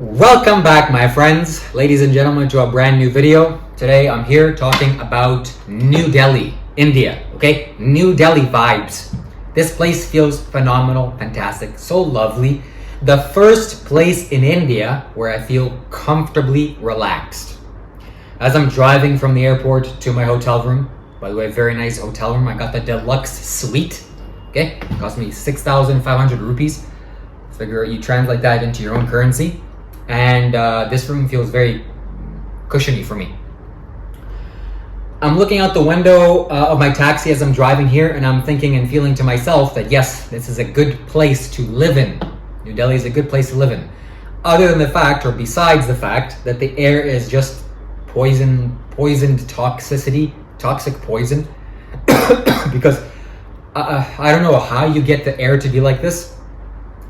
Welcome back, my friends, ladies and gentlemen, to a brand new video. Today I'm here talking about New Delhi, India. Okay, New Delhi vibes. This place feels phenomenal, fantastic, so lovely. The first place in India where I feel comfortably relaxed. As I'm driving from the airport to my hotel room, by the way, very nice hotel room. I got the deluxe suite. Okay, it cost me 6,500 rupees. Figure you translate that into your own currency. And this room feels very cushiony for me. I'm looking out the window of my taxi as I'm driving here, and I'm thinking and feeling to myself that yes, this is a good place to live in. New Delhi is a good place to live in. Other than the fact, or besides the fact, that the air is just poisoned toxic poison. Because I don't know how you get the air to be like this.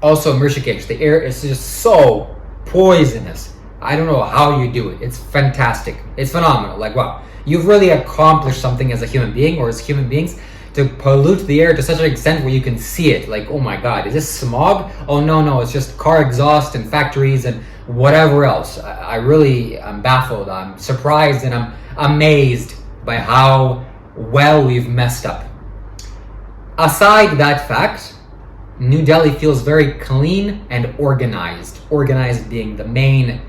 Also, in Rishikesh, the air is just so poisonous. I don't know how you do it. It's fantastic. It's phenomenal. Like, wow, you've really accomplished something as a human being or as human beings to pollute the air to such an extent where you can see it. Like, oh my God, is this smog? Oh no, it's just car exhaust and factories and whatever else. I really am baffled. I'm surprised and I'm amazed by how well we've messed up. Aside that fact, New Delhi feels very clean and organized. Organized being the main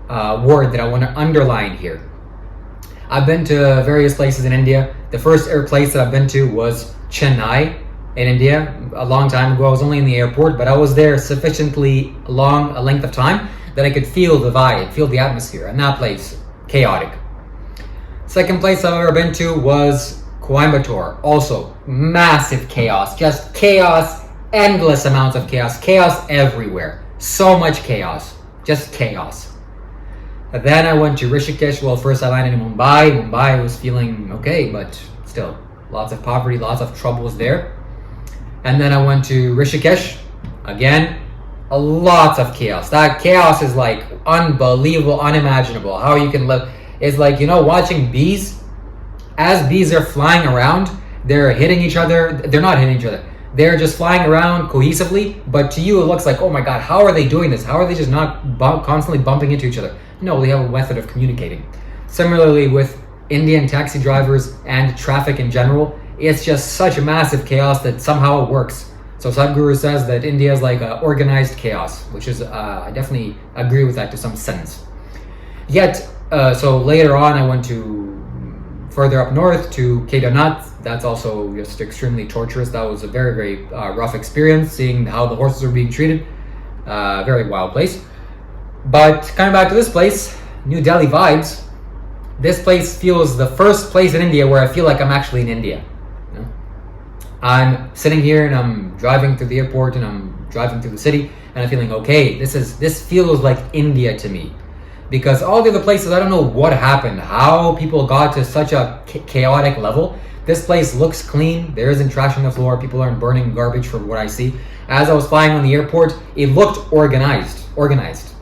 word that I want to underline here. I've been to various places in India. The first place that I've been to was Chennai in India a long time ago. I was only in the airport, but I was there sufficiently long a length of time that I could feel the vibe, feel the atmosphere, and that place, chaotic. Second place I've ever been to was Coimbatore. Also, massive chaos, just chaos, endless amounts of chaos everywhere. So much chaos, just chaos. And then I went to Rishikesh. Well, first I landed in Mumbai. Mumbai was feeling okay, but still, lots of poverty, lots of troubles there. And then I went to Rishikesh. Again, a lot of chaos. That chaos is like unbelievable, unimaginable. How you can live. It's like, watching bees. As bees are flying around, they're hitting each other. They're not hitting each other. They're just flying around cohesively. But to you, it looks like, oh my God, how are they doing this? How are they just not constantly bumping into each other? No, they have a method of communicating. Similarly with Indian taxi drivers and traffic in general, it's just such a massive chaos that somehow it works. So Sadhguru says that India is like organized chaos, which is, I definitely agree with that to some sense. Yet, so later on I went to further up north to Kedarnath. That's also just extremely torturous. That was a very, very rough experience, seeing how the horses are being treated. Very wild place. But coming back to this place, New Delhi vibes. This place feels the first place in India where I feel like I'm actually in India. I'm sitting here and I'm driving through the airport and I'm driving through the city and I'm feeling okay. This feels like India to me. Because all the other places, I don't know what happened, how people got to such a chaotic level. This place looks clean. There isn't trash on the floor. People aren't burning garbage from what I see. As I was flying on the airport, it looked organized.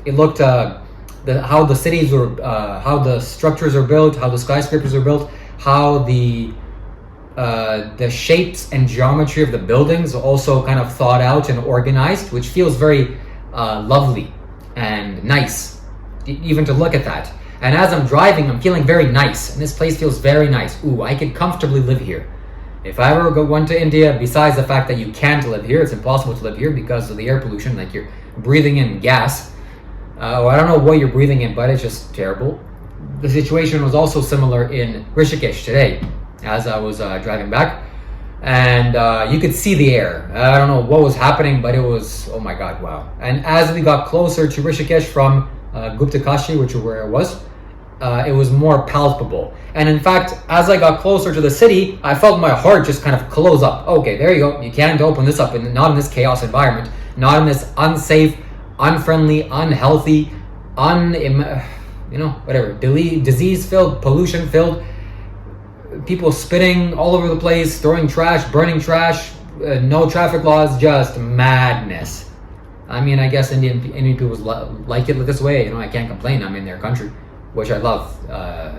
It looked how the cities were, how the structures are built, how the skyscrapers are built, how the shapes and geometry of the buildings are also kind of thought out and organized, which feels very lovely and nice. Even to look at that. And as I'm driving, I'm feeling very nice. And this place feels very nice. Ooh, I could comfortably live here. If I ever went to India, besides the fact that you can't live here, it's impossible to live here because of the air pollution, like you're breathing in gas. I don't know what you're breathing in, but it's just terrible. The situation was also similar in Rishikesh today, as I was driving back. And you could see the air. I don't know what was happening, but it was, oh my God, wow. And as we got closer to Rishikesh from Gupta Kashi, which is where it was more palpable. And in fact, as I got closer to the city, I felt my heart just kind of close up. Okay, there you go. You can't open this up, and not in this chaos environment, not in this unsafe, unfriendly, unhealthy, whatever, disease-filled, pollution-filled, people spitting all over the place, throwing trash, burning trash, no traffic laws, just madness. I mean, I guess Indian people like it this way. I can't complain. I'm in their country, which I love.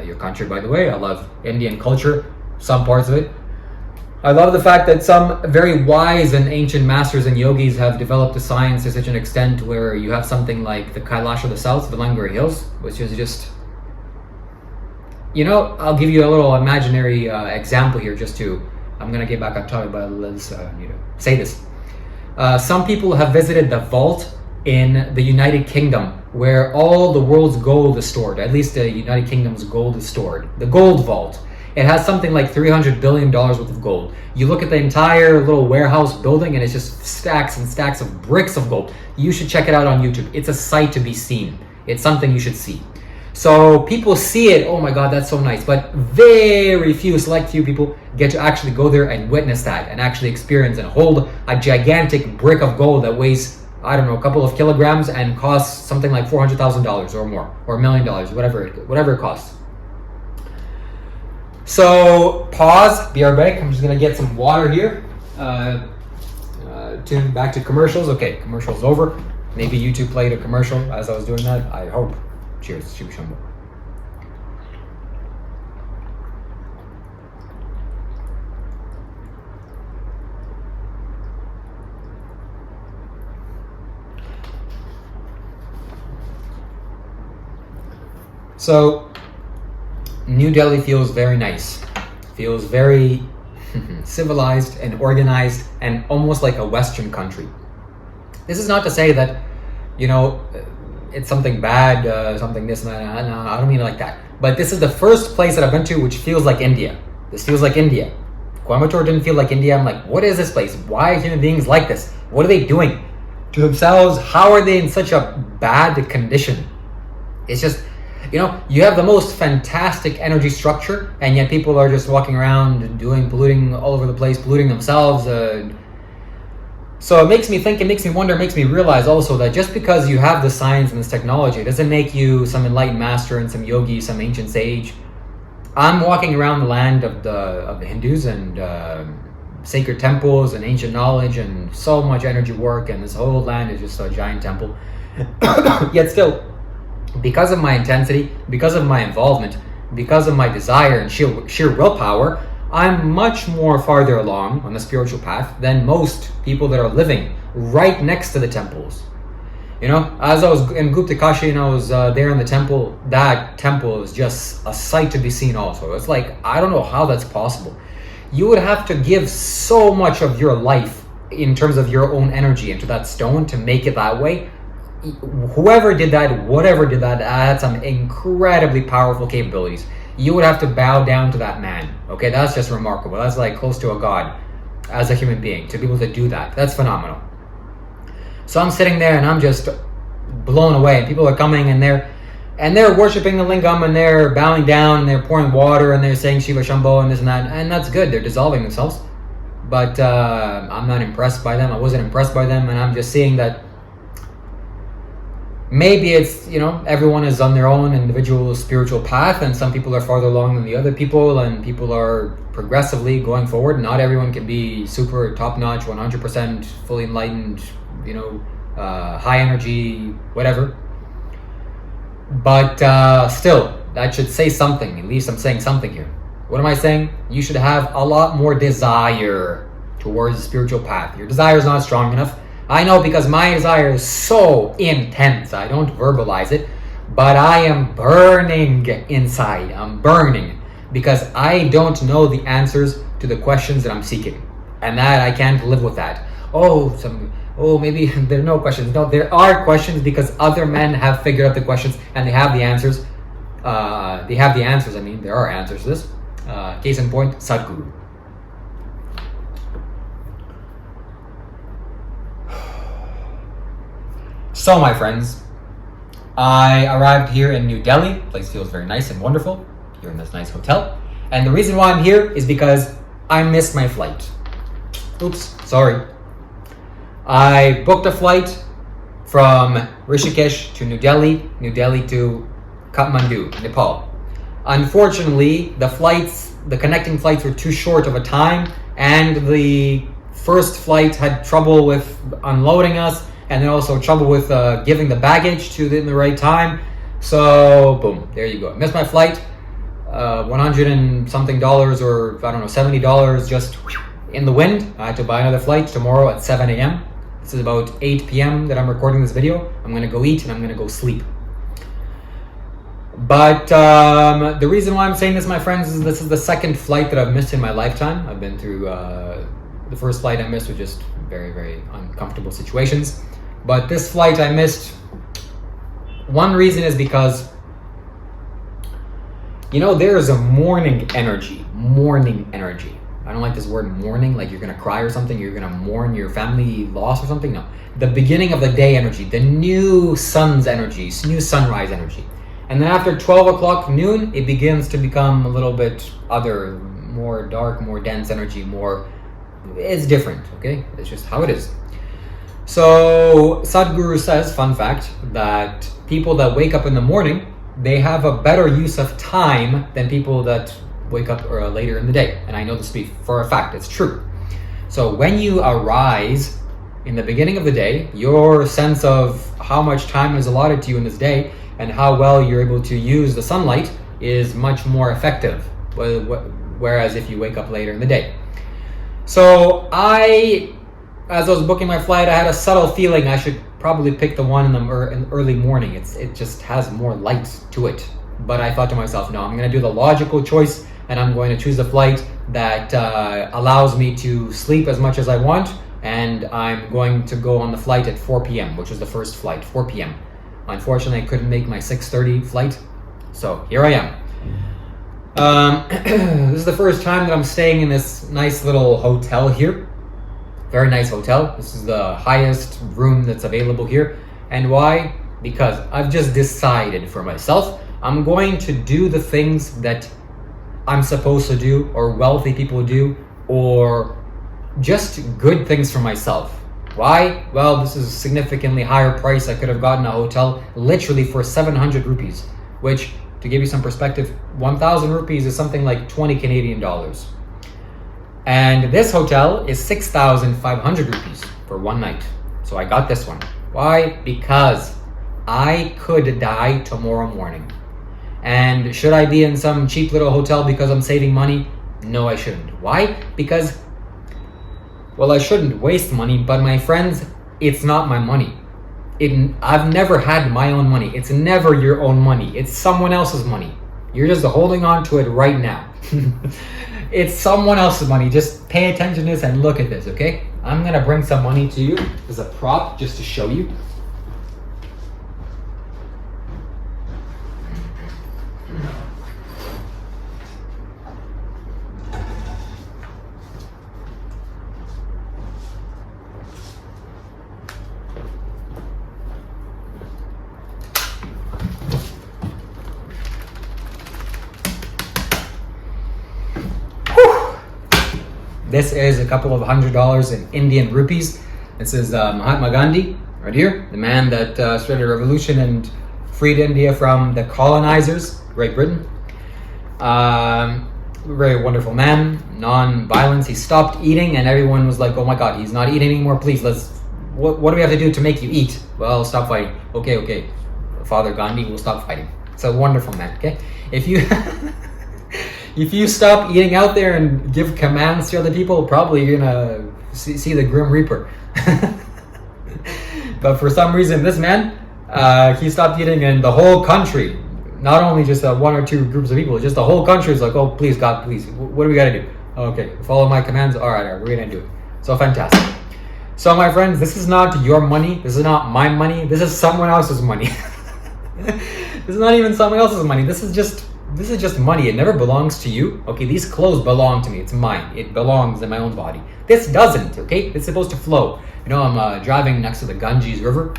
Your country, by the way. I love Indian culture, some parts of it. I love the fact that some very wise and ancient masters and yogis have developed the science to such an extent where you have something like the Kailash of the South, the Languri Hills, which is just, I'll give you a little imaginary example here just to, I'm going to get back on topic, but let's say this. Some people have visited the vault in the United Kingdom where all the world's gold is stored, at least the United Kingdom's gold is stored. The gold vault. It has something like $300 billion worth of gold. You look at the entire little warehouse building and it's just stacks and stacks of bricks of gold. You should check it out on YouTube. It's a sight to be seen. It's something you should see. So people see it, oh my God, that's so nice. But very few, select few people get to actually go there and witness that and actually experience and hold a gigantic brick of gold that weighs, I don't know, a couple of kilograms and costs something like $400,000 or more, or $1 million, whatever it costs. So pause, be right back. I'm just gonna get some water here. Tune back to commercials. Okay, commercials over. Maybe YouTube played a commercial as I was doing that. I hope. Cheers, Shibu Shambhu. So New Delhi feels very nice, feels very civilized and organized and almost like a Western country. This is not to say that, it's something bad, something this and that. No, I don't mean it like that. But this is the first place that I've been to which feels like India. This feels like India. Coimbatore didn't feel like India. I'm like, what is this place? Why are human beings like this? What are they doing to themselves? How are they in such a bad condition? It's just, you have the most fantastic energy structure, and yet people are just walking around polluting all over the place, polluting themselves. So it makes me think, it makes me wonder, it makes me realize also that just because you have the science and this technology, it doesn't make you some enlightened master and some yogi, some ancient sage. I'm walking around the land of the Hindus and sacred temples and ancient knowledge and so much energy work, and this whole land is just a giant temple. Yet still, because of my intensity, because of my involvement, because of my desire and sheer willpower, I'm much more farther along on the spiritual path than most people that are living right next to the temples. As I was in Gupta Kashi and I was there in the temple, that temple is just a sight to be seen also. It's like, I don't know how that's possible. You would have to give so much of your life in terms of your own energy into that stone to make it that way. Whoever did that, whatever did that, had some incredibly powerful capabilities. You would have to bow down to that man. Okay, that's just remarkable. That's like close to a god as a human being, to be able to do that. That's phenomenal. So I'm sitting there and I'm just blown away. And people are coming and they're worshiping the lingam and they're bowing down and they're pouring water and they're saying Shiva Shambho and this and that. And that's good. They're dissolving themselves. But I'm not impressed by them. I wasn't impressed by them. And I'm just seeing that maybe it's, everyone is on their own individual spiritual path, and some people are farther along than the other people, and people are progressively going forward. Not everyone can be super top-notch, 100% fully enlightened, high energy, whatever. But still, that should say something. At least I'm saying something here. What am I saying? You should have a lot more desire towards the spiritual path. Your desire is not strong enough. I know, because my desire is so intense. I don't verbalize it, but I am burning inside. I'm burning because I don't know the answers to the questions that I'm seeking, and that I can't live with that. Maybe there are no questions. No, there are questions because other men have figured out the questions and they have the answers. There are answers to this. Case in point, Sadhguru. So my friends, I arrived here in New Delhi. The place feels very nice and wonderful here in this nice hotel. And the reason why I'm here is because I missed my flight. Oops, sorry. I booked a flight from Rishikesh to New Delhi to Kathmandu, Nepal. Unfortunately, the connecting flights were too short of a time, and the first flight had trouble with unloading us, and then also trouble with giving the baggage to in the right time. So boom, there you go. Missed my flight. $100 and something or I don't know, $70 just in the wind. I had to buy another flight tomorrow at 7 a.m. This is about 8 p.m. that I'm recording this video. I'm gonna go eat and I'm gonna go sleep. But the reason why I'm saying this, my friends, is this is the second flight that I've missed in my lifetime. I've been through the first flight I missed was just very, very uncomfortable situations. But this flight I missed, one reason is because, you know, there is a morning energy. I don't like this word morning, like you're gonna cry or something, you're gonna mourn your family loss or something. No, the beginning of the day energy, the new sun's energy, new sunrise energy. And then after 12 o'clock noon, it begins to become a little bit other, more dark, more dense energy, it's different, okay? It's just how it is. So Sadhguru says, fun fact, that people that wake up in the morning, they have a better use of time than people that wake up later in the day. And I know this for a fact, it's true. So when you arise in the beginning of the day, your sense of how much time is allotted to you in this day and how well you're able to use the sunlight is much more effective, whereas if you wake up later in the day. So as I was booking my flight, I had a subtle feeling I should probably pick the one in the early morning. It just has more light to it. But I thought to myself, no, I'm going to do the logical choice, and I'm going to choose a flight that allows me to sleep as much as I want, and I'm going to go on the flight at 4 p.m., which was the first flight, 4 p.m. Unfortunately, I couldn't make my 6:30 flight, so here I am. This is the first time that I'm staying in this nice little hotel here. Very nice hotel. This is the highest room that's available here. And why? Because I've just decided for myself, I'm going to do the things that I'm supposed to do, or wealthy people do, or just good things for myself. Why? Well, this is a significantly higher price. I could have gotten a hotel literally for 700 rupees, which, to give you some perspective, 1,000 rupees is something like 20 Canadian dollars. And this hotel is 6,500 rupees for one night. So I got this one. Why? Because I could die tomorrow morning. And should I be in some cheap little hotel because I'm saving money? No, I shouldn't. Why? Because, well, I shouldn't waste money, but my friends, it's not my money. I've never had my own money. It's never your own money. It's someone else's money. You're just holding on to it right now. It's someone else's money. Just pay attention to this and look at this, okay? I'm gonna bring some money to you as a prop just to show you. This is a couple of $100 in Indian rupees. This is Mahatma Gandhi, right here, the man that started a revolution and freed India from the colonizers, Great Britain. Very wonderful man, non-violence. He stopped eating and everyone was like, oh my God, he's not eating anymore, please, what do we have to do to make you eat? Well, stop fighting. Okay, Father Gandhi will stop fighting. It's a wonderful man, okay? If you... If you stop eating out there and give commands to other people, probably you're gonna see the Grim Reaper. But for some reason, this man, he stopped eating, and the whole country, not only just one or two groups of people, just the whole country is like, oh, please, God, please, what do we gotta do? Okay, follow my commands. All right, we're gonna do it. So fantastic. So my friends, this is not your money. This is not my money. This is someone else's money. This is not even someone else's money. This is just money. It never belongs to you. Okay, these clothes belong to me. It's mine. It belongs in my own body. This doesn't, okay? It's supposed to flow. You know, I'm driving next to the Ganges River,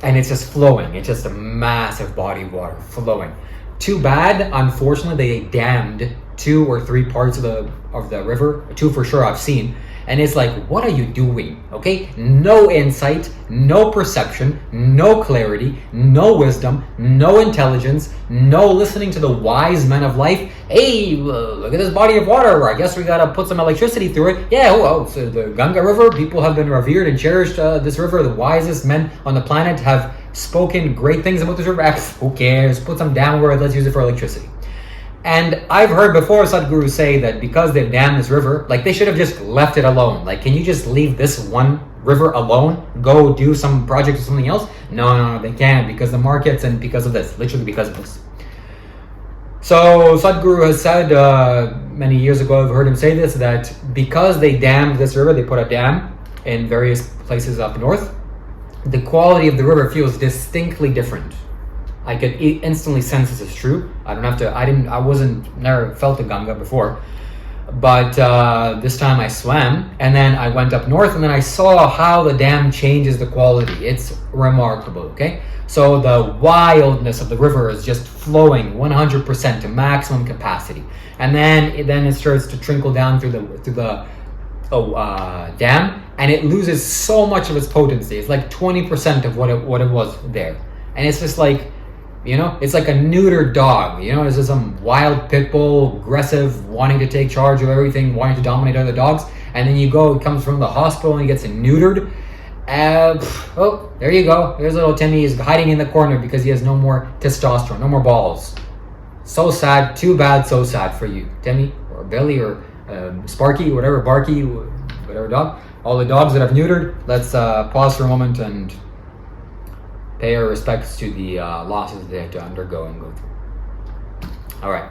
and it's just flowing. It's just a massive body of water flowing. Too bad, unfortunately, they dammed 2 or 3 parts of the river. 2 for sure I've seen. And it's like, what are you doing? Okay? No insight, no perception, no clarity, no wisdom, no intelligence, no listening to the wise men of life. Hey, look at this body of water. I guess we gotta put some electricity through it. Yeah, so the Ganga River, people have been revered and cherished this river. The wisest men on the planet have spoken great things about this river. Who cares? Put some down where let's use it for electricity. And I've heard before Sadhguru say that because they've dammed this river, like they should have just left it alone. Like, can you just leave this one river alone? Go do some project or something else? No, they can't, because the markets and because of this, literally because of this. So Sadhguru has said many years ago, I've heard him say this, that because they dammed this river, they put a dam in various places up north, the quality of the river feels distinctly different. I could instantly sense this is true. I never felt the Ganga before. But this time I swam, and then I went up north, and then I saw how the dam changes the quality. It's remarkable, okay? So the wildness of the river is just flowing 100% to maximum capacity. And then it starts to trickle down through the dam, and it loses so much of its potency. It's like 20% of what it was there. And it's just like, it's like a neutered dog. It's just some wild pit bull, aggressive, wanting to take charge of everything, wanting to dominate other dogs. And then it comes from the hospital and he gets neutered. There you go. There's little Timmy. He's hiding in the corner because he has no more testosterone, no more balls. So sad. Too bad. So sad for you, Timmy, or Billy, or Sparky, whatever, Barky, whatever dog. All the dogs that I've neutered. Let's pause for a moment and pay our respects to the losses they have to undergo and go through. All right.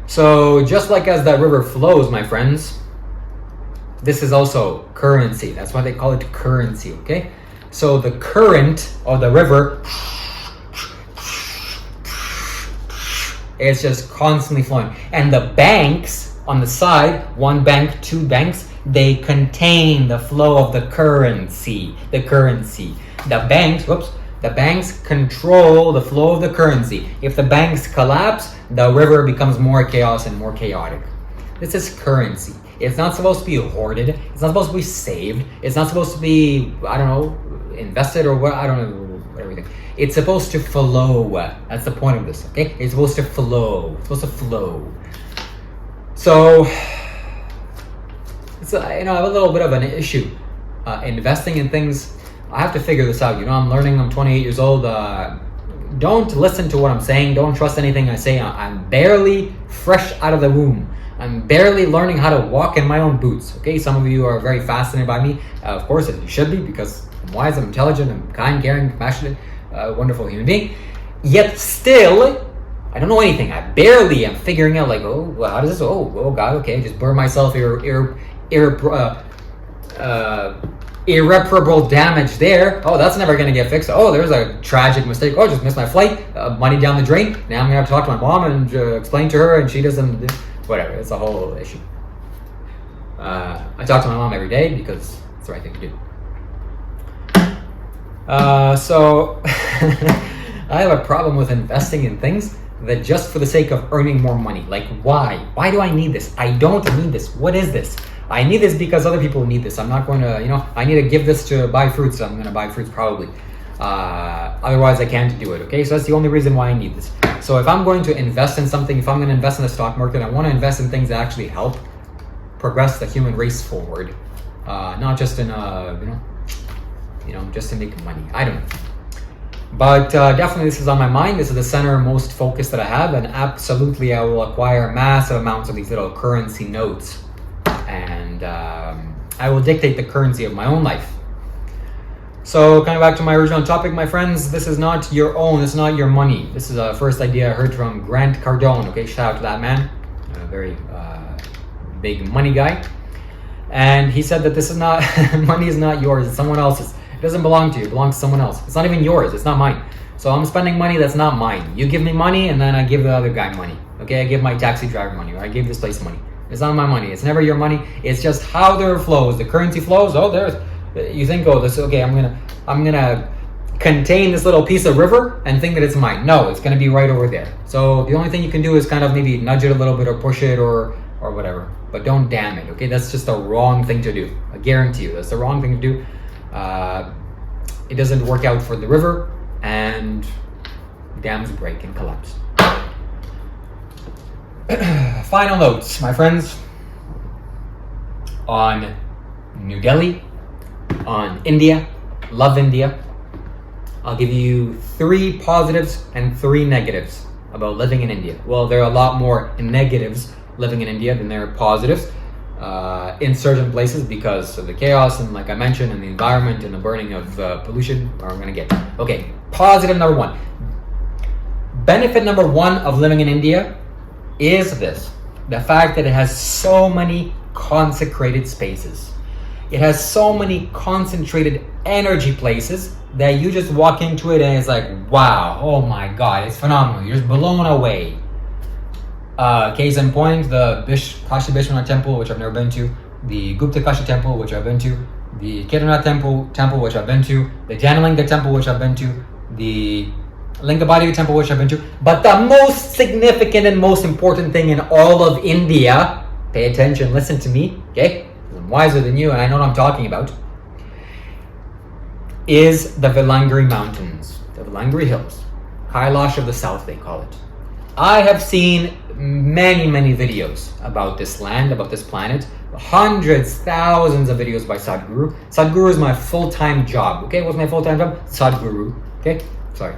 So just like as that river flows, my friends, this is also currency. That's why they call it currency, okay? So the current of the river, it's just constantly flowing. And the banks on the side, one bank, two banks, they contain the flow of the currency. The banks control the flow of the currency. If the banks collapse, the river becomes more chaos and more chaotic. This is currency. It's not supposed to be hoarded. It's not supposed to be saved. It's not supposed to be, invested or what, everything. It's supposed to flow. That's the point of this, okay? It's supposed to flow. So, I have a little bit of an issue investing in things. I have to figure this out. I'm learning. I'm 28 years old. Don't listen to what I'm saying. Don't trust anything I say. I'm barely fresh out of the womb. I'm barely learning how to walk in my own boots. Okay, some of you are very fascinated by me. Of course, as you should be, because I'm wise, I'm intelligent, I'm kind, caring, compassionate, wonderful human being. Yet still, I don't know anything. I barely am figuring out, how does this? Oh God, okay, just burn myself irreparable damage there. Oh, that's never going to get fixed. Oh, there's a tragic mistake. Oh, just missed my flight. Money down the drain. Now I'm going to have to talk to my mom and explain to her, and she doesn't. Whatever. It's a whole issue. I talk to my mom every day because it's the right thing to do. So I have a problem with investing in things that just for the sake of earning more money. Like, why? Why do I need this? I don't need this. What is this? I need this because other people need this. I'm not going to, I need to give this to buy fruits. I'm going to buy fruits probably. Otherwise, I can't do it, okay? So that's the only reason why I need this. So if I'm going to invest in something, if I'm going to invest in the stock market, I want to invest in things that actually help progress the human race forward. Not just in, just to make money. I don't know. But definitely this is on my mind. This is the center most focus that I have, and absolutely I will acquire massive amounts of these little currency notes. And I will dictate the currency of my own life. So kind of back to my original topic, my friends, this is not your own, this is not your money. This is a first idea I heard from Grant Cardone, okay, shout out to that man, a very big money guy. And he said that this is not, money is not yours, it's someone else's. It doesn't belong to you, it belongs to someone else. It's not even yours, it's not mine. So I'm spending money that's not mine. You give me money and then I give the other guy money. Okay, I give my taxi driver money, or I give this place money. It's not my money, it's never your money. It's just how there flows, the currency flows, you think, okay, I'm gonna contain this little piece of river and think that it's mine. No, it's gonna be right over there. So the only thing you can do is kind of maybe nudge it a little bit or push it or whatever. But don't dam it, okay? That's just the wrong thing to do. I guarantee you, that's the wrong thing to do. It doesn't work out for the river, and dams break and collapse. Final notes, my friends, on New Delhi, on India. Love India. I'll give you 3 positives and 3 negatives. about living in India? Well, there are a lot more negatives living in India than there are positives in certain places because of the chaos and, like I mentioned, and the environment and the burning of pollution. I'm gonna get okay. Positive number one. Benefit number one of living in India is this: the fact that it has so many consecrated spaces. It has so many concentrated energy places that you just walk into it and it's like, wow, oh my god, it's phenomenal. You're just blown away. Case in point, the Kashi Vishwanath temple, which I've never been to, the Gupta Kashi temple, which I've been to, the Kedarnath temple, which I've been to, the Janalinga temple, which I've been to, the Lingabadi temple, which I've been to. But the most significant and most important thing in all of India, pay attention, listen to me, okay? I'm wiser than you and I know what I'm talking about, is the Vilangiri Mountains, the Vilangiri Hills, Kailash of the South, they call it. I have seen many videos about this land, about this planet, hundreds, thousands of videos by Sadhguru. Sadhguru is my full-time job, okay? What's my full-time job? Sadhguru, okay? Sorry.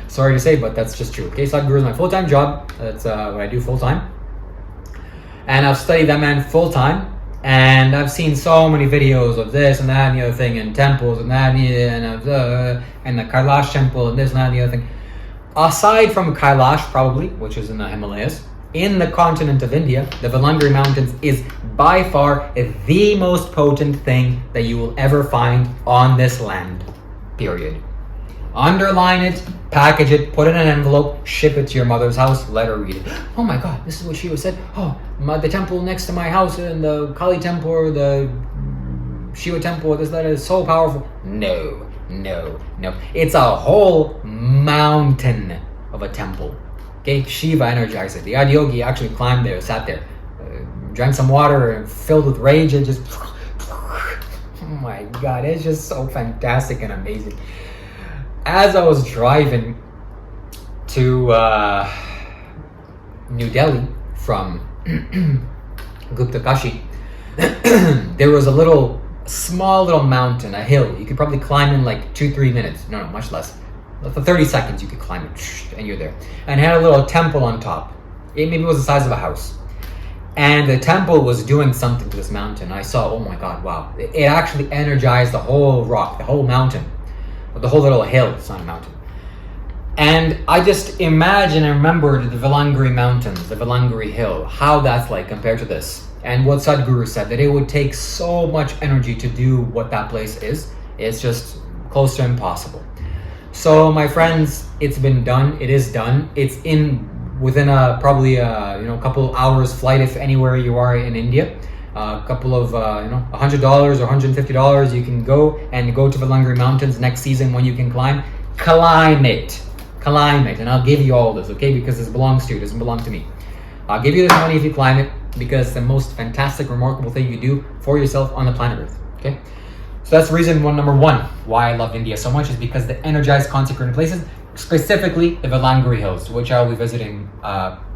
Sorry to say, but that's just true, okay? Sadhguru is my full-time job. That's what I do full-time. And I've studied that man full-time. And I've seen so many videos of this and that and the other thing, and temples and that and the Kailash temple and this and that and the other thing. Aside from Kailash, probably, which is in the Himalayas, in the continent of India, the Vilangiri Mountains is by far the most potent thing that you will ever find on this land. Period. Underline it, package it, put it in an envelope, ship it to your mother's house, let her read it. Oh my god, this is what Shiva said. Oh, the temple next to my house and the Kali temple or the Shiva temple, this that is so powerful. No. It's a whole mountain of a temple. Okay, Shiva energized it. The Adi Yogi actually climbed there, sat there, drank some water and filled with rage and just, oh my god, it's just so fantastic and amazing. As I was driving to New Delhi from Gupta Kashi, there was a small little mountain, a hill. You could probably climb in like 2-3 minutes. No, much less. For 30 seconds you could climb it, and you're there. And it had a little temple on top. It maybe was the size of a house. And the temple was doing something to this mountain. I saw, oh my god, wow. It actually energized the whole rock, the whole mountain. The whole little hill, it's not a mountain. And I just imagine and remembered the Vilangiri Mountains, the Vilangiri Hill, how that's like compared to this. And what Sadhguru said, that it would take so much energy to do what that place is. It's just close to impossible. So my friends, it's been done, it is done. It's within probably a couple hours flight, if anywhere you are in India. A couple of $100 or $150, you can go to Vilangiri Mountains next season when you can climb it, and I'll give you all this, okay? Because this belongs to you, it doesn't belong to me. I'll give you this money if you climb it, because it's the most fantastic, remarkable thing you do for yourself on the planet Earth, okay? So that's reason number one why I love India so much, is because the energized, consecrated places, specifically the Vilangiri Hills, which I'll be visiting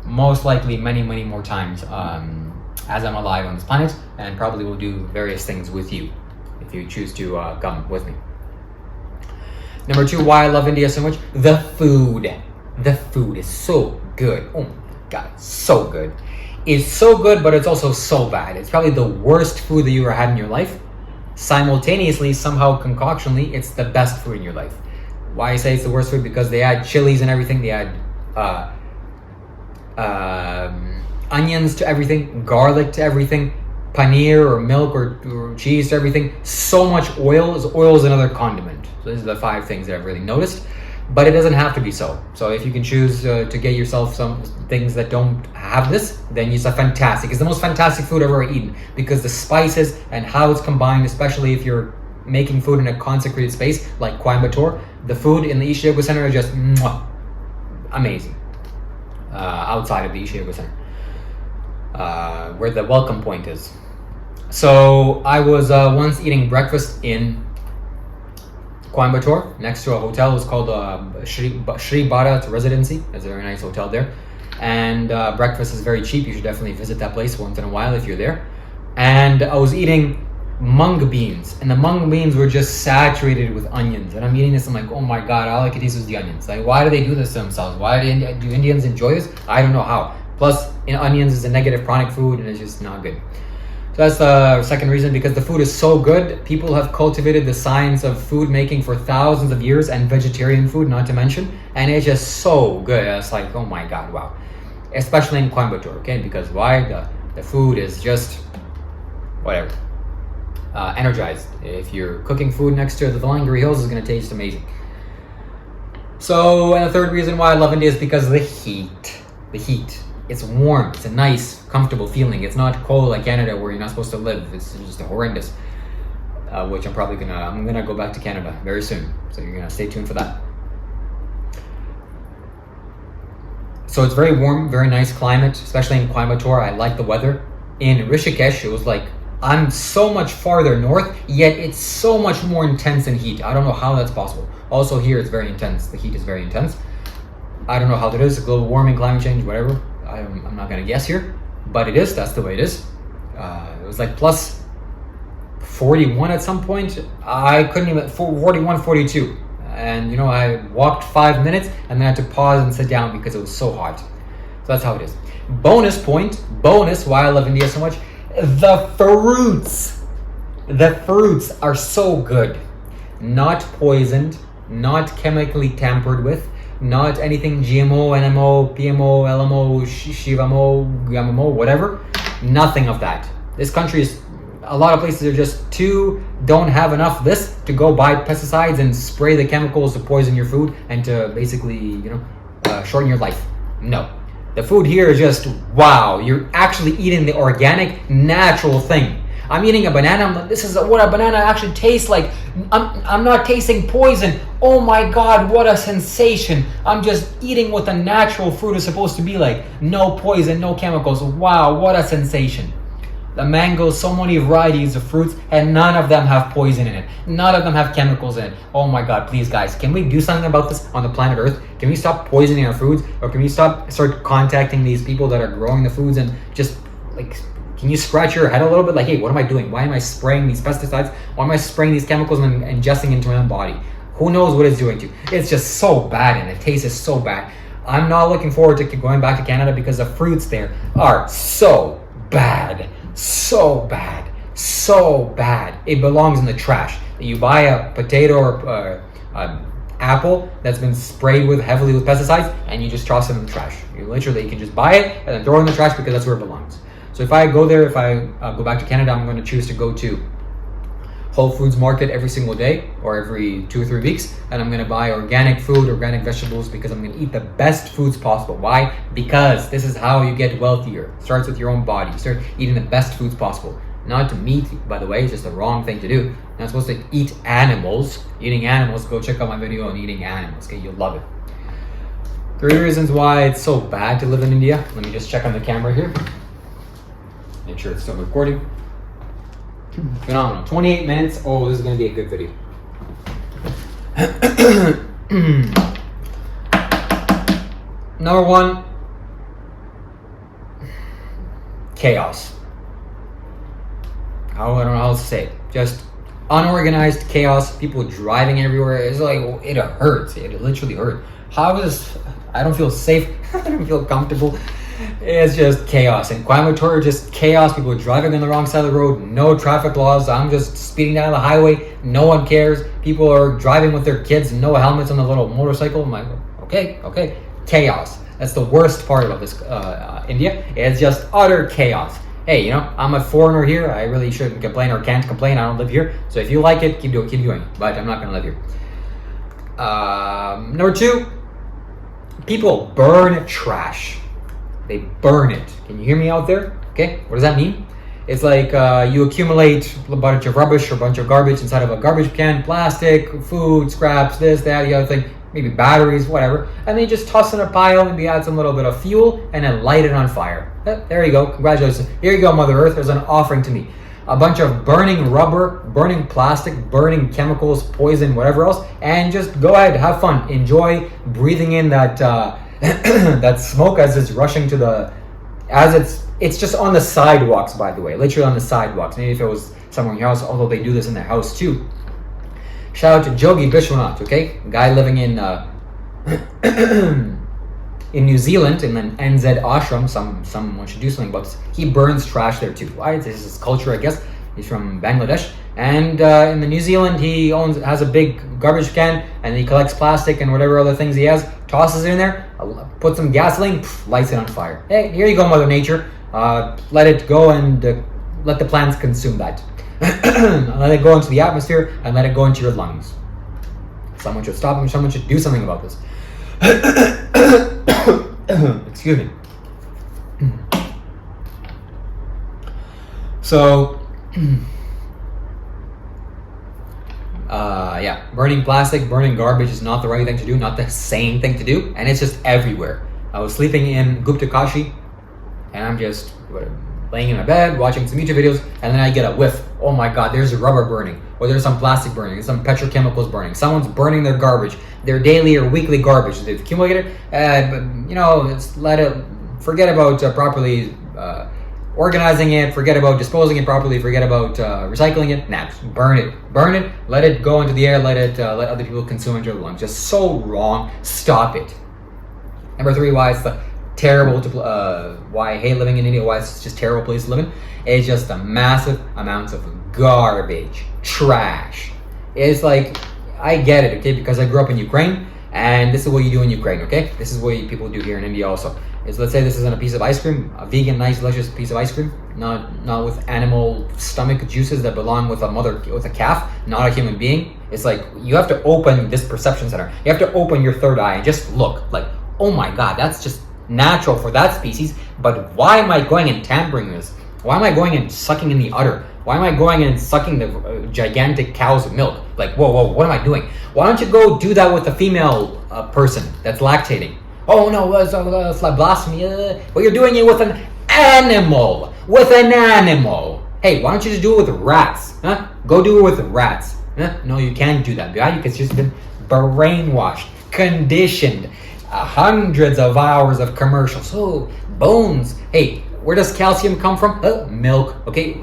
most likely many more times as I'm alive on this planet, and probably will do various things with you if you choose to come with me. Number two, why I love India so much, the food. The food is so good. Oh my god, so good. It's so good, but it's also so bad. It's probably the worst food that you ever had in your life. Simultaneously, somehow concoctionally, it's the best food in your life. Why I say it's the worst food? Because they add chilies and everything. They add onions to everything, garlic to everything, paneer or milk or cheese to everything. So much oil is another condiment. So these are the 5 things that I've really noticed. But it doesn't have to be so. So if you can choose to get yourself some things that don't have this, then it's a fantastic. It's the most fantastic food I've ever eaten, because the spices and how it's combined, especially if you're making food in a consecrated space like Coimbatore, the food in the Isha Yoga Center are just amazing. Outside of the Isha Yoga Center. Where the welcome point is. So I was once eating breakfast in Coimbatore next to a hotel. It was called Shri Bharat Residency. It's a very nice hotel there, and breakfast is very cheap. You should definitely visit that place once in a while if you're there. And I was eating mung beans, and the mung beans were just saturated with onions. And I'm eating this, I'm like, oh my god, all I could taste was the onions. Like, why do they do this to themselves? Why do Indians enjoy this? I don't know how. Plus, onions is a negative chronic food, and it's just not good. So that's the second reason, because the food is so good. People have cultivated the science of food making for thousands of years, and vegetarian food, not to mention, and it's just so good. It's like, oh my god, wow. Especially in Coimbatore, okay? Because why? The food is just whatever. Energized. If you're cooking food next to the Valangiri Hills, it's going to taste amazing. So, and the third reason why I love India is because of the heat. The heat. It's warm. It's a nice, comfortable feeling. It's not cold like Canada where you're not supposed to live. It's just horrendous. Which I'm gonna go back to Canada very soon. So you're gonna stay tuned for that. So it's very warm, very nice climate, especially in Coimbatore. I like the weather. In Rishikesh, it was like, I'm so much farther north, yet it's so much more intense in heat. I don't know how that's possible. Also here, it's very intense. The heat is very intense. I don't know how that is, global warming, climate change, whatever. I'm not gonna guess here, but it is, that's the way it is. It was like plus 41 at some point. I couldn't even, 41, 42. And I walked 5 minutes and then I had to pause and sit down because it was so hot. So that's how it is. Bonus, why I love India so much, the fruits are so good. Not poisoned, not chemically tampered with, not anything GMO, NMO, PMO, LMO, Shivamo, Yamamo, whatever. Nothing of that. This country is, a lot of places are just don't have enough of this to go buy pesticides and spray the chemicals to poison your food and to basically, shorten your life. No. The food here is just, wow, you're actually eating the organic, natural thing. I'm eating a banana. This is what a banana actually tastes like. I'm not tasting poison. Oh my God, what a sensation. I'm just eating what the natural fruit is supposed to be like. No poison, no chemicals. Wow, what a sensation. The mangoes, so many varieties of fruits, and none of them have poison in it. None of them have chemicals in it. Oh my God, please guys, can we do something about this on the planet Earth? Can we stop poisoning our foods? Or can we start contacting these people that are growing the foods and just like, can you scratch your head a little bit? Like, hey, what am I doing? Why am I spraying these pesticides? Why am I spraying these chemicals and ingesting into my own body? Who knows what it's doing to you? It's just so bad and the taste is so bad. I'm not looking forward to going back to Canada because the fruits there are so bad. So bad. So bad. It belongs in the trash. You buy a potato or apple that's been sprayed heavily with pesticides and you just toss it in the trash. You can just buy it and then throw it in the trash because that's where it belongs. So if I go go back to Canada, I'm going to choose to go to Whole Foods Market every single day or every 2 or 3 weeks, and I'm going to buy organic food, organic vegetables, because I'm going to eat the best foods possible. Why? Because this is how you get wealthier. It starts with your own body. You start eating the best foods possible. Not meat, by the way, it's just the wrong thing to do. You're not supposed to eat animals. Eating animals, go check out my video on eating animals. Okay, you'll love it. 3 reasons why it's so bad to live in India. Let me just check on the camera here. Make sure it's still recording. Phenomenal. 28 minutes. Oh, this is going to be a good video. Number 1, chaos. I don't know how else to say it. Just unorganized chaos, people driving everywhere. It's like, it hurts. It literally hurts. I don't feel safe. I don't feel comfortable. It's just chaos. In Coimbatore, just chaos. People are driving on the wrong side of the road. No traffic laws. I'm just speeding down the highway. No one cares. People are driving with their kids. No helmets on the little motorcycle. I'm like, okay. Chaos. That's the worst part about this India. It's just utter chaos. Hey, I'm a foreigner here. I really shouldn't complain or can't complain. I don't live here. So if you like it, keep doing it. But I'm not going to live here. Number 2, people burn trash. They burn it. Can you hear me out there? Okay, what does that mean? It's like you accumulate a bunch of rubbish or a bunch of garbage inside of a garbage can, plastic, food, scraps, this, that, the other thing, maybe batteries, whatever, and then you just toss in a pile, maybe add some little bit of fuel, and then light it on fire. There you go. Congratulations. Here you go, Mother Earth. There's an offering to me. A bunch of burning rubber, burning plastic, burning chemicals, poison, whatever else, and just go ahead, have fun. Enjoy breathing in that that smoke as it's rushing to it's just on the sidewalks, by the way, literally on the sidewalks. Maybe if it was somewhere in your house, although they do this in their house too. Shout out to Yogi Bishwanath, okay? Guy living in in New Zealand in an NZ ashram. Someone should do something about this. He burns trash there too. Why? This is his culture, I guess. He's from Bangladesh, and in the New Zealand he has a big garbage can, and he collects plastic and whatever other things he has, tosses it in there, puts some gasoline, lights it on fire. Hey, here you go, Mother Nature. Let it go and let the plants consume that. Let it go into the atmosphere and let it go into your lungs. Someone should stop him. Someone should do something about this. Excuse me. So, yeah, burning plastic, burning garbage is not the right thing to do, not the sane thing to do, and it's just everywhere. I was sleeping in Gupta Kashi, and I'm just laying in my bed, watching some YouTube videos, and then I get a whiff. Oh my God, there's rubber burning, or there's some plastic burning, there's some petrochemicals burning. Someone's burning their garbage, their daily or weekly garbage. They've accumulated, but forget about properly organizing it, forget about disposing it properly, forget about recycling it. Nah, burn it, let it go into the air, let other people consume it into the lungs. Just so wrong. Stop it. Number 3, why it's the terrible why I hate living in India, why it's just a terrible place to live in. It's just a massive amounts of garbage, trash. It's like, I get it, okay, because I grew up in Ukraine, and this is what you do in Ukraine, okay? This is what people do here in India also. Is, let's say this isn't a piece of ice cream, a vegan, nice, delicious piece of ice cream, not with animal stomach juices that belong with a calf, not a human being. It's like, you have to open this perception center. You have to open your third eye and just look like, oh my God, that's just natural for that species, but why am I going and tampering this? Why am I going and sucking in the udder? Why am I going and sucking the gigantic cow's milk? Like, whoa, what am I doing? Why don't you go do that with a female person that's lactating? Oh no, it's blasphemy. Well, you're doing it with an animal. Hey, why don't you just do it with rats? Huh? Go do it with rats. Huh? No, you can't do that. Because it's just been brainwashed, conditioned. Hundreds of hours of commercials. Oh, bones. Hey, where does calcium come from? Milk. Okay,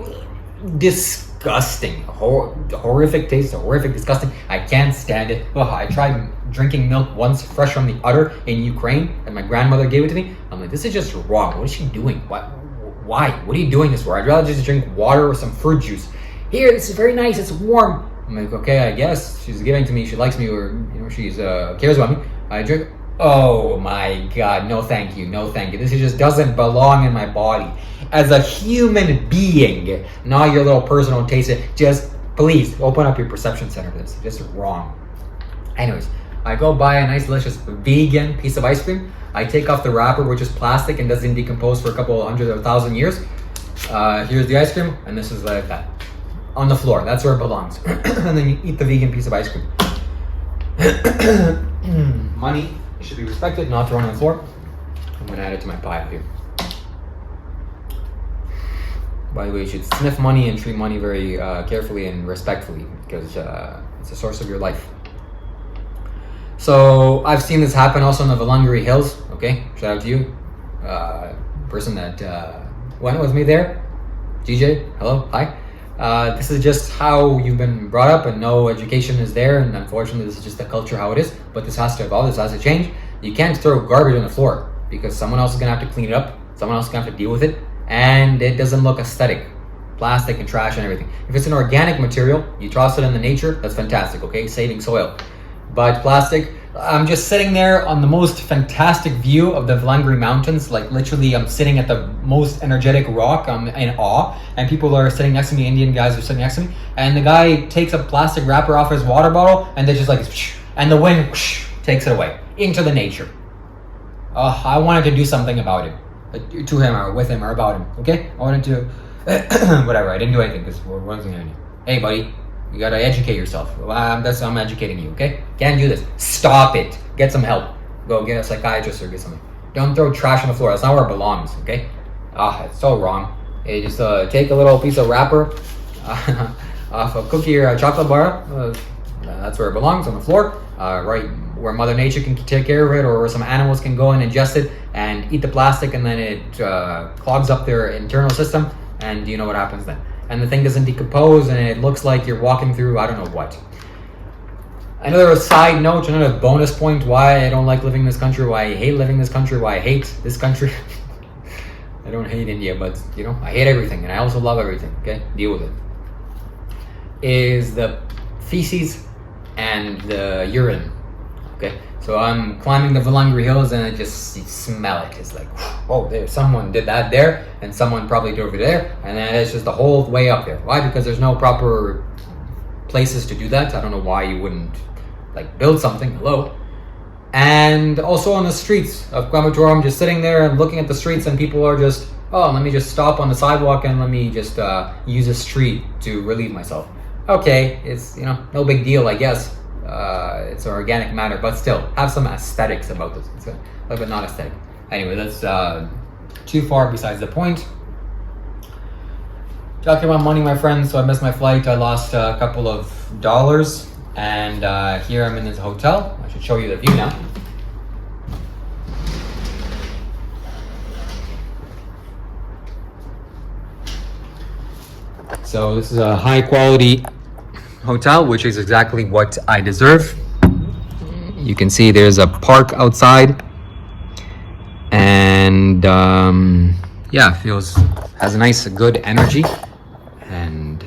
disgusting. Horrific taste. Horrific, disgusting. I can't stand it. I tried drinking milk once, fresh from the udder in Ukraine, and my grandmother gave it to me. I'm like, this is just wrong. What is she doing? Why? What are you doing this for? I'd rather just drink water or some fruit juice. Here, this is very nice. It's warm. I'm like, okay, I guess she's giving to me. She likes me, or she's cares about me. I drink. Oh my God, no thank you. This just doesn't belong in my body. As a human being, not your little personal taste. Just please open up your perception center for this. It's just wrong. Anyways, I go buy a nice delicious vegan piece of ice cream. I take off the wrapper, which is plastic and doesn't decompose for a couple of hundred or 1,000 years. Here's the ice cream, and this is like that. On the floor, that's where it belongs. And then you eat the vegan piece of ice cream. Money, it should be respected, not thrown on the floor. I'm gonna add it to my pile here. By the way, you should sniff money and treat money very carefully and respectfully, because it's a source of your life. So I've seen this happen also in the Valangari Hills. Okay, shout out to you, person that went with me there. GJ, hello, hi. This is just how you've been brought up, and no education is there, and unfortunately this is just the culture how it is. But this has to evolve, this has to change. You can't throw garbage on the floor, because someone else is gonna have to clean it up, someone else is gonna have to deal with it, and it doesn't look aesthetic. Plastic and trash and everything. If it's an organic material, you toss it in the nature, that's fantastic, okay, saving soil. But plastic, I'm just sitting there on the most fantastic view of the Valangari Mountains. Like literally, I'm sitting at the most energetic rock. I'm in awe, and people are sitting next to me. Indian guys are sitting next to me, and the guy takes a plastic wrapper off his water bottle, and they just like, and the wind takes it away into the nature. I wanted to do something about it, to him or with him or about him. Okay, I wanted to, whatever. I didn't do anything because what was I gonna do? Hey, buddy. You gotta educate yourself. I'm educating you, okay? Can't do this. Stop it. Get some help. Go get a psychiatrist or get something. Don't throw trash on the floor. That's not where it belongs, okay? It's so wrong. Hey, just take a little piece of wrapper off a cookie or a chocolate bar. That's where it belongs, on the floor. Right where Mother Nature can take care of it, or where some animals can go and ingest it and eat the plastic, and then it clogs up their internal system, and you know what happens then. and the thing doesn't decompose, and it looks like you're walking through I don't know what. Another side note, another bonus point why I don't like living in this country, why I hate living in this country, why I hate this country. I don't hate India, but you know, I hate everything, and I also love everything. Okay, deal with it. Is the feces and the urine. Okay, so I'm climbing the Valangri Hills, and I just smell it. It's like, oh, there, someone did that there, and someone probably did over there, and then it's just the whole way up there. Why? Because there's no proper places to do that. I don't know why you wouldn't like build something. Hello. And also on the streets of Coimbatore, I'm just sitting there and looking at the streets, and people are just, oh, let me just stop on the sidewalk and let me just use a street to relieve myself. Okay, it's, you know, no big deal, I guess. It's an organic matter, but still, have some aesthetics about this. It's a little bit not aesthetic. Anyway, that's too far besides the point. Talking about money, my friends, so I missed my flight. I lost a couple of dollars, and here I'm in this hotel. I should show you the view now. So this is a high quality hotel, which is exactly what I deserve. You can see there's a park outside, and yeah, has a nice, good energy. And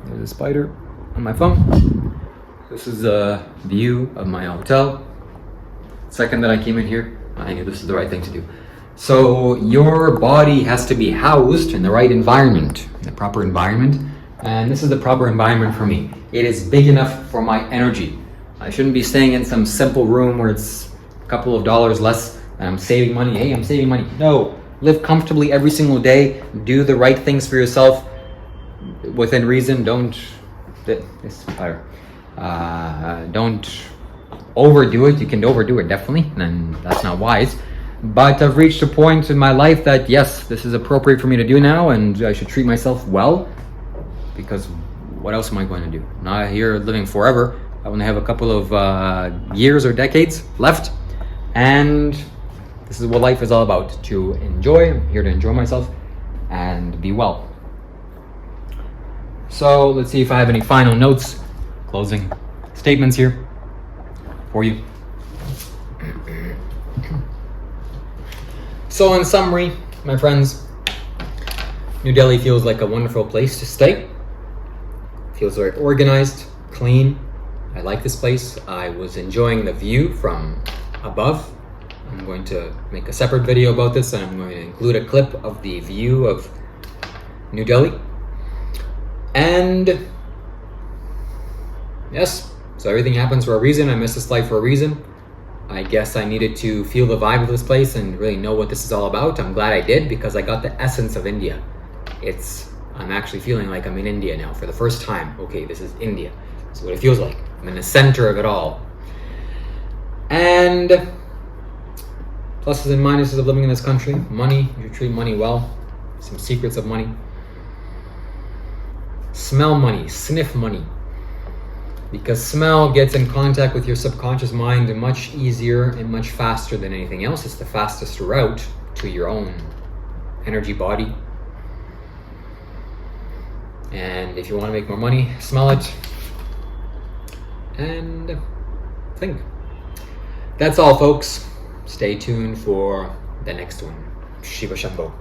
there's a spider on my phone. This is a view of my hotel. Second that I came in here, I knew this is the right thing to do. So your body has to be housed in the right environment, the proper environment, and this is the proper environment for me. It is big enough for my energy. I shouldn't be staying in some simple room where it's a couple of dollars less and I'm saving money. Hey, I'm saving money. No, live comfortably every single day. Do the right things for yourself within reason. Don't overdo it. You can overdo it, definitely, and that's not wise. But I've reached a point in my life that yes, this is appropriate for me to do now, and I should treat myself well, because what else am I going to do? I'm not here living forever. I only have a couple of years or decades left, and this is what life is all about, to enjoy. I'm here to enjoy myself and be well. So let's see if I have any final notes, closing statements here for you. So in summary, my friends, New Delhi feels like a wonderful place to stay. Feels very organized, clean. I like this place. I was enjoying the view from above. I'm going to make a separate video about this, and I'm going to include a clip of the view of New Delhi. And yes, so everything happens for a reason. I missed this life for a reason. I guess I needed to feel the vibe of this place and really know what this is all about. I'm glad I did, because I got the essence of India. I'm actually feeling like I'm in India now for the first time. Okay, this is India. This is what it feels like. I'm in the center of it all. And pluses and minuses of living in this country. Money, you treat money well. Some secrets of money. Smell money, sniff money. Because smell gets in contact with your subconscious mind much easier and much faster than anything else. It's the fastest route to your own energy body. And if you want to make more money, smell it and think. That's all, folks. Stay tuned for the next one. Shiva Shambho.